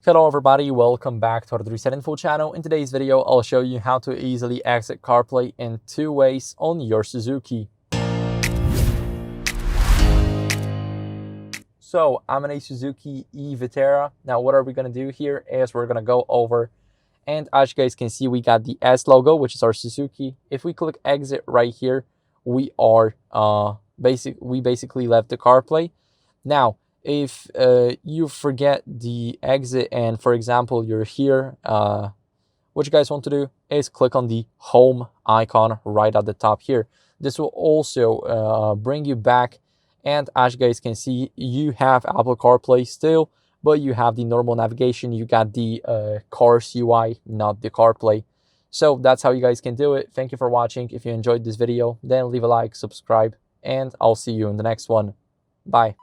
Hello everybody, welcome back to our Reset Info channel. In today's video, I'll show you how to easily exit CarPlay in 2 ways on your Suzuki. So I'm in a Suzuki Vitara. Now what are we going to do here is we're going to go over, and as you guys can see, we got the S logo, which is our Suzuki. If we click exit right here, we are basically left the CarPlay. Now if you forget the exit and, for example, you're here, what you guys want to do is click on the home icon right at the top here. This will also bring you back, and as you guys can see, you have Apple CarPlay still, but you have the normal navigation. You got the Cars UI, not the CarPlay. So that's how you guys can do it. Thank you for watching. If you enjoyed this video, then leave a like, subscribe, and I'll see you in the next one. Bye.